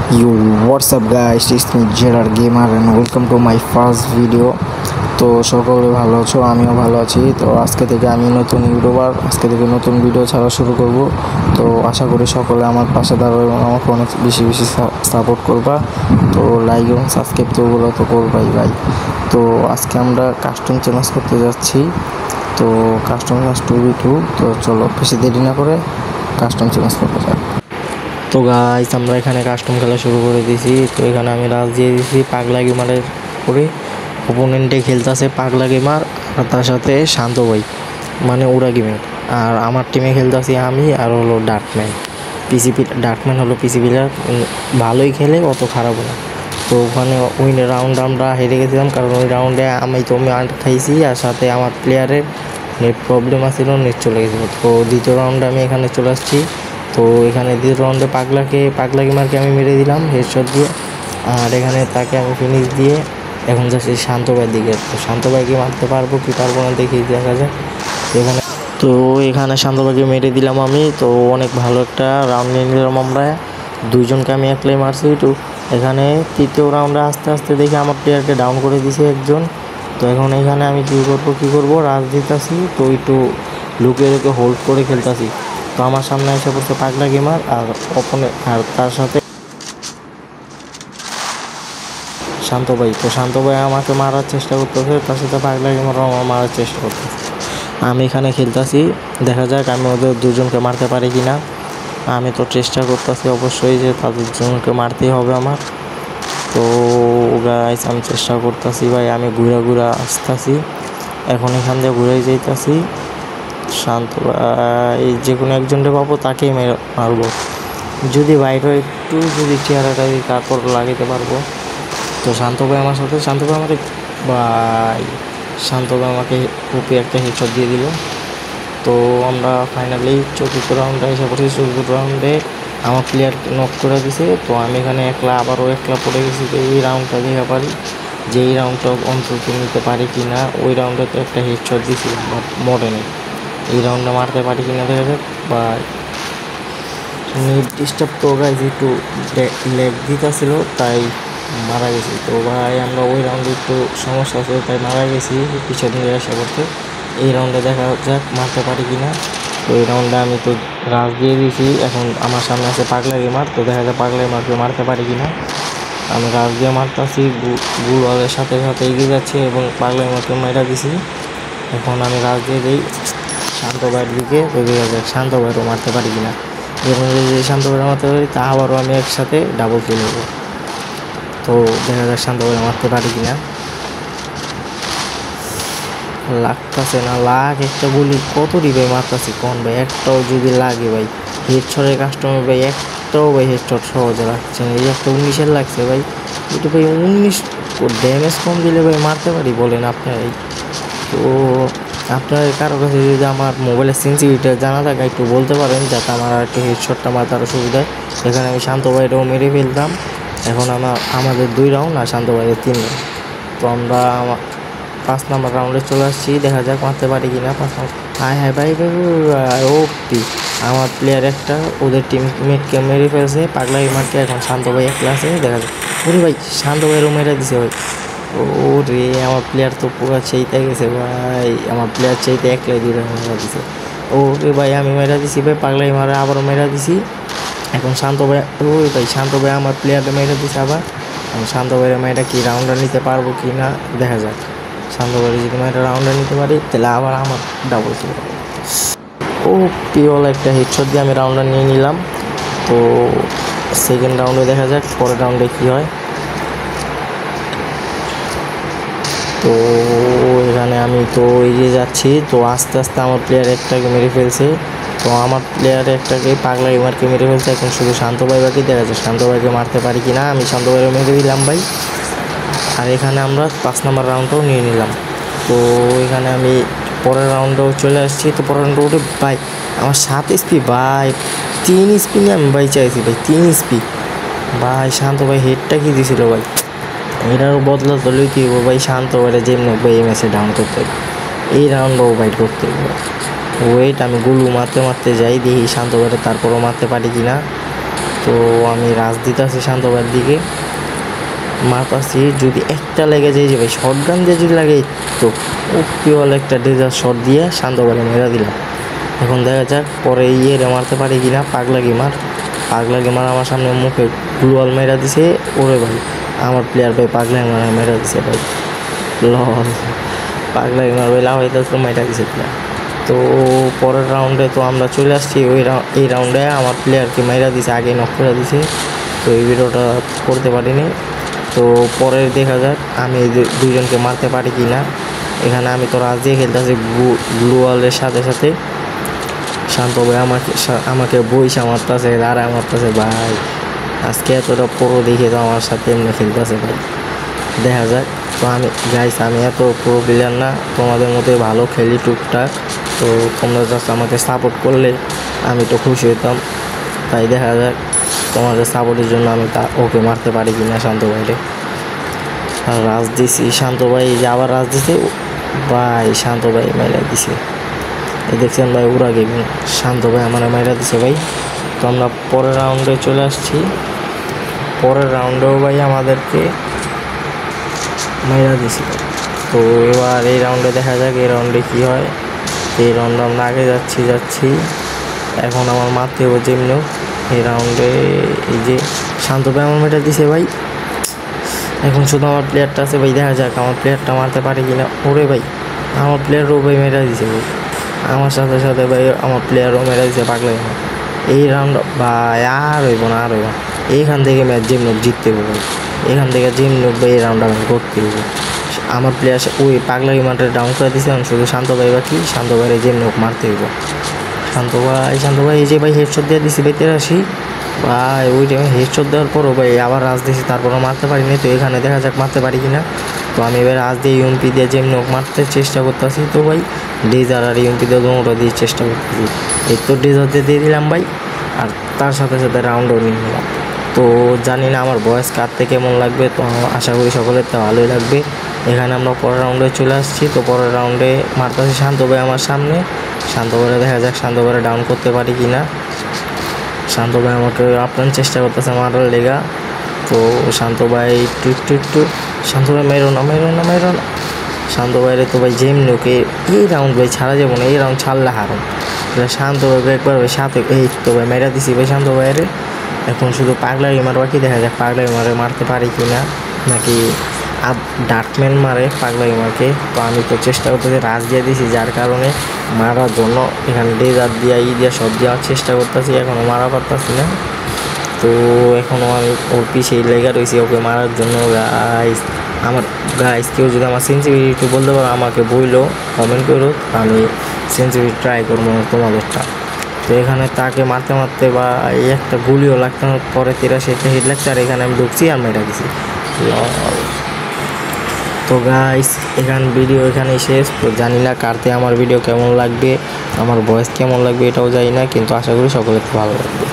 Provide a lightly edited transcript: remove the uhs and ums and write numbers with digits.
Yo, what's up guys? It's me Gerard Gamer and welcome to my first video. তো সকলে ভালো আছো, আমিও ভালো আছি। তো আজকে থেকে আমি নতুন ইউটিউবার, আজকে থেকে নতুন ভিডিও ছাড়া শুরু করব। তো আশা করি সকলে আমার পাশে দাঁড়াবে এবং আমাকে অনেক বেশি বেশি সাপোর্ট করবা। তো লাইক এবং সাবস্ক্রাইব তো ওগুলো তো করবাই ভাই। তো আজকে আমরা কাস্টম চ্যালেঞ্জ করতে যাচ্ছি। তো কাস্টম চ্যালেঞ্জ 2v2। তো চলো বেশি দেরি না করে কাস্টম চ্যালেঞ্জ করতে যাই। তো গাইস আমরা এখানে কাস্টম খেলা শুরু করে দিয়েছি। তো এখানে আমি রাজ দিয়ে দিয়েছি পাগলা গেমারের করে। অপোনেন্টে খেলতেছে পাগলা গেমার আর তার সাথে শান্ত ভাই, মানে ওরা গেমের। আর আমার টিমে খেলতেছি আমি আর হলো ডার্কম্যান। ডার্কম্যান হলো পিসি প্লেয়ার, ভালোই খেলে, অত খারাপও না। তো ওখানে ওই রাউন্ড আমরা হেরে গেছিলাম, কারণ ওই রাউন্ডে আমি আট খাইছি আর সাথে আমার প্লেয়ারের নেট প্রবলেম আসছিল, নেট চলে গেছিলো। তো দ্বিতীয় রাউন্ডে আমি এখানে চলে আসছি। তো এখানে দ্বিতীয় রাউন্ডে পাগলা গেমারকে আমি মেরে দিলাম হেডশট দিয়ে। আর এখানে তাকে আমি ফিনিশ দিয়ে এখন যাচ্ছি শান্ত ভাইয়ের দিকে। তো শান্ত ভাইকে মারতে পারবো কি পারবো না দেখি, দেখা যাক। এখানে শান্ত ভাইকে মেরে দিলাম আমি। তো অনেক ভালো একটা রাউন্ড নিয়ে নিলাম আমরা, দুইজনকে আমি একলাই মারছি। তো এখানে তৃতীয় রাউন্ডে আস্তে আস্তে দেখি আমার প্লেয়ারকে ডাউন করে দিছে একজন। তো এখন এখানে আমি কী করবো রাজ দিতেছি। তো একটু লুকিয়ে হোল্ড করে খেলতেছি। তো আমার সামনে এসে পড়ছে পাগলা গেমার আর তার সাথে শান্ত ভাই। তো শান্ত ভাই আমাকে মারার চেষ্টা করতেছে, তার সাথে পাগলা গেমারও আমার মারার চেষ্টা করতেছে। আমি এখানে খেলতেছি, দেখা যাক আমি ওদের দুজনকে মারতে পারি কি না। আমি তো চেষ্টা করতেছি অবশ্যই যে তাদের দুজনকে মারতেই হবে আমার। তো গাইস আমি চেষ্টা করতেছি ভাই, আমি ঘুরা আসতেছি। এখন এখান দিয়ে ঘুরে যাইতেছি। শান্ত ভাই যে কোনো একজনকে পাবো তাকেই মারবো, যদি বাইরে একটু যদি চেহারাটা তারপর লাগাইতে পারবো। তো শান্ত ভাই আমার সাথে, শান্ত ভাই আমাকে খুবই একটা হেডশট দিয়ে দিল। তো আমরা ফাইনালি চতুর্থ রাউন্ডে এসে পড়ছি। চতুর্থ রাউন্ডে আমার প্লেয়ার নক করে দিছে। তো আমি এখানে আবারও একলা পড়ে গেছি। তো এই রাউন্ডটা দেখা পারি যে এই রাউন্ডটা অন্তত নিতে পারি কি না। ওই রাউন্ডে তো একটা হেডশট দিয়েছিলাম বাট মরে নেই। এই রাউন্ডে মারতে পারি কিনা দেখা যাক। বা নেট ডিস্টার্ব তো গাইজ একটু লেগ দিতেছিল, তাই মারা গেছি। তো ভাই আমরা ওই রাউন্ডে একটু সমস্যা ছিল, তাই মারা গেছি পিছন দিয়ে আসা করতে। এই রাউন্ডে দেখা যাক মারতে পারি কিনা। তো এই রাউন্ডে আমি তো রাজ দিয়ে দিয়েছি। এখন আমার সামনে আছে পাগলা গেমার। তো দেখা যায় পাগলা গেমারকে মারতে পারি কিনা। আমি রাজ দিয়ে মারতেছি, গুলওয়ালের সাথে সাথে এগিয়ে যাচ্ছে এবং পাগলা গেমারকে মারা দিছি। এখন আমি রাজ দিয়ে দিই শান্ত ভাইয়ের দিকে। তো দেখা যাক শান্ত ভাইয়েরও মারতে পারি কিনা। যখন যদি শান্ত ভাইয়ের মারতে পারি তা আবারও আমি একসাথে ডাবল কিল নেব। তো দেখা যাক শান্ত ভাইয়ের মারতে পারি কিনা। লাগতেছে না, একটা গুলি কত ভাই মারতেছি কোন ভাই, একটাও যদি লাগে ভাই হেডশটের কাস্টমার ভাই, একটাও ভাই হেডশট সহজে লাগছে না। এই একটা 19-এর লাগছে ভাই, এটা ভাই 19 ড্যামেজ কম দিলে ভাই মারতে পারি বলেন আপনারাই। তো আপনার কারো কাছে যদি আমার মোবাইলের সেন্সিটিভিটা জানা থাকে একটু বলতে পারেন, যাতে আমার আর একটু হেডশটটা মারতে আরও সুবিধা। এখানে আমি শান্ত ভাইটাও মেরে ফেলতাম। এখন আমাদের 2 রাউন্ড আর শান্ত ভাইয়ের 3 রাউন্ড। তো আমরা 5 নম্বর রাউন্ডে চলে আসছি, দেখা যাক মারতে পারি কিনা 5 নম্বর। হ্যাঁ ভাই ওপি আমার প্লেয়ার একটা ওদের টিমমেটকে মেরে ফেলছে পাগলা গেমারকে। এখন শান্ত ভাই একলা আছে, দেখা যাক। ওরে ভাই শান্ত ভাইয়েরও মেরে দিছে ভাই। ও রে আমার প্লেয়ার তো পুরো চাইতে গেছে ভাই, আমার প্লেয়ার চাইতে একলাই 2 রাউন্ড মেরা দিছে। ও রে ভাই আমি মেরা দিছি ভাই, পাগলা গেমারে আবারও মেরা দিছি। এখন শান্ত ভাই, ওই ভাই শান্ত ভাই আমার প্লেয়ারটা মেরে দিছে আবার। শান্ত ভাইয়ের মেয়েটা কি রাউন্ডার নিতে পারবো কি না দেখা যাক। শান্ত ভাই যদি মেয়েটা রাউন্ডার নিতে পারি তাহলে আবার আমার ডাবল কিল হবে। ও পিওল একটা হেডশট দিয়ে আমি রাউন্ডার নিয়ে নিলাম। তো সেকেন্ড রাউন্ডে দেখা যাক পরের রাউন্ডে কী হয়। তো এখানে আমি তো এগিয়ে যাচ্ছি। তো আস্তে আস্তে আমার প্লেয়ার একটাকে মেরে ফেলছে। তো আমার প্লেয়ার একটাকে পাগলা গেমারকে মেরে ফেলছে। এখন শুধু শান্ত ভাই বাকি, দেখা যাচ্ছে শান্ত ভাইকে মারতে পারি কি না। আমি শান্ত ভাইকে মেরে দিলাম ভাই। আর এখানে আমরা 5 নম্বর রাউন্ডটাও নিয়ে নিলাম। তো এখানে আমি পরের রাউন্ডেও চলে আসছি। তো পরের রাউন্ডে উঠে ভাই আমার 7 এসপি ভাই, 3 এসপি নিয়ে আমি ভাই চাইছি ভাই, 3 এসপি ভাই। শান্ত ভাই হেডটা কি দিয়েছিল ভাই, এটারও বদলা তো লইতে হইব ভাই। শান্ত ভাইরা যেমনি ভাই এই ম্যাচে ডাউন করতে হবে, এই রাউন্ডও বাইট করতে হবে। ওয়েট আমি গুলু মারতে যাই, দেখি শান্ত ভাইরা তারপরও মারতে পারি কি না। তো তো আমি রাজ দিতেছি শান্ত ভাইয়ের দিকে, মারতাছি, যদি একটা লেগে যায় যে ভাই শর্ট গান দিয়ে যদি লাগে তো ওপিওয়ালা একটা ডেজার শট দিয়ে শান্ত ভাইয়ের মেরা দিলাম। এখন দেখা যাক পরে ইয়েরে মারতে পারি কিনা। পাগলা গেমার আমার সামনে মুখে গ্লুয়াল মেরা দিছে। ওরে ভাই আমার প্লেয়ার ভাই পাগলা গেমার মেরা দিছে ভাই, লল পাগলা গেমার ভাই লাভাইতে মেরা দিছে প্লেয়ার। তো পরের রাউন্ডে তো আমরা চলে আসছি, এই রাউন্ডে আমার প্লেয়ারকে মেরা দিছে, আগে নক করে দিছে। তো এই ভিডিওটা করতে পারিনি। তো পরে দেখা যাক আমি এই দুইজনকে মারতে পারি কি না। এখানে আমি তো রাজ দিয়ে খেলতেছি গ্লুয়ালের সাথে সাথে। শান্ত ভাই আমাকে বইসা মারতেছে, দাঁড়ায় মারতেছে ভাই। আজকে এতটা পুরো দেখে তো আমার সাথে এমনি খেলতেছে ভাই। দেখা যাক। তো আমি এত পুরো প্লেয়ার না, তোমাদের মধ্যে ভালো খেলি টুকটাক। তো তোমরা জাস্ট আমাকে সাপোর্ট করলে আমি তো খুশি হইতাম। তাই দেখা যাক তোমাদের সাপোর্টের জন্য আমি ওকে মারতে পারি কি না শান্ত ভাইরে। আর রাজ দিছি, শান্ত ভাই যে আবার রাজ দিছে ভাই, শান্ত ভাই মেরে দিছে। দেখছেন ভাই উড়া গেমিং, শান্ত ভাই আমার মাইরা দিছে ভাই। তো আমরা পরের রাউন্ডে চলে আসছি। পরের রাউন্ডেও ভাই আমাদেরকে মাইরা দিছে। তো এবার এই রাউন্ডে দেখা যাক এই রাউন্ডে কী হয়। এই রাউন্ডে আমরা আগে যাচ্ছি। এখন আমার মারতে হবে যেমনি এই রাউন্ডে। এই যে শান্ত ভাই আমার মেয়েটা দিছে ভাই। এখন শুধু আমার প্লেয়ারটা আছে ভাই, দেখা যাক আমার প্লেয়ারটা মারতে পারে কিনা। ওরে ভাই আমার প্লেয়ারও ভাই মেয়েটা দিছে ভাই, আমার সাথে সাথে ভাই আমার প্লেয়ারও মেরা দিছে পাগলা গেমার। এই রাউন্ড ভাই আর হইব না। এইখান থেকে ম্যাচ যেমন জিততে হবে ভাই, এখান থেকে যেমন ভাই এই রাউন্ড আমি করতে হবে। আমার প্লেয়ার ওই পাগলা গেমারটা ডাউন করে দিছে, আমি শুধু শান্ত ভাই বাকি। শান্ত ভাইয়ের যেমন মারতে হইব। শান্ত ভাই এই যে ভাই হেডশট দিয়ে দিছি ভাই 83 ভাই। ওই টাইমে হেডশট দেওয়ার পরও ভাই আবার রাজ দিয়েছি, তারপরও মারতে পারিনি। তো এখানে দেখা যাক মারতে পারি কিনা। তো আমি এবার রাজ দিয়ে ইউএমপি দিয়ে যেমন মারতে চেষ্টা করতেছি। তো ভাই ডেজার আর ইউএমপি দিয়ে দুটো দিয়ে চেষ্টা করতেছি। এই তো ডেজার দিয়ে দিলাম ভাই, আর তার সাথে সাথে রাউন্ডও নিয়ে নিলাম। তো জানি না আমার ভয়েস কাটতে কেমন লাগবে, তো আশা করি সকলের তো ভালোই লাগবে। এখানে আমরা পরের রাউন্ডে চলে আসছি। তো পরের রাউন্ডে মারতেছি শান্ত ভাই আমার সামনে। শান্ত ভাইরে দেখা যাক শান্ত ভাইরে ডাউন করতে পারি কি না। শান্ত ভাই আমাকে আপনার চেষ্টা করতেছে মারার লেগা। তো শান্ত ভাই একটু শান্ত ভাই মেরো না। শান্ত ভাইরে তো ভাই যেমনি ওকে এই রাউন্ড ভাই ছাড়া যাবো না, এই রাউন্ড ছাড়লে হারুন। শান্ত ভাইকে একবার ভাই সাথে এই তো ভাই মেরা দিছি ভাই শান্ত ভাইরে। এখন শুধু পাগলা গেমার বাকি, দেখা যাক পাগলা গেমারে মারতে পারি কি না, নাকি ডার্কম্যান মারে পাগলা গেমারকে। তো আমি তো চেষ্টা করতেছি, রাজ দিয়ে দিছি যার কারণে মারার জন্য এখানে ডেজার দিয়ে সব দেওয়ার চেষ্টা করতেছি, এখনও মারা পারতেছি না। তো এখনও আমি ওর পিছিয়ে লেগে রয়েছি ওকে মারার জন্য। গাইস কেউ যদি আমার সেন্সিটিভিটি একটু বলতে পারো আমাকে বইলো, কমেন্ট করো, আমি সেন্সিটিভিটি ট্রাই করবো তোমাদেরটা। তো এখানে তাকে মারতে বা এই একটা গুলিও লাগতে পরে 83 হিট লাগছে, আর এখানে আমি ঢুকছি আর মেরে দিছি। তো গাইস ভিডিও এখানেই শেষ। তো জানি না কারতে আমার ভিডিও কেমন লাগবে, আমার ভয়েস কেমন লাগবে এটাও জানি না, কিন্তু আশা করি সকলের ভালো লাগবে।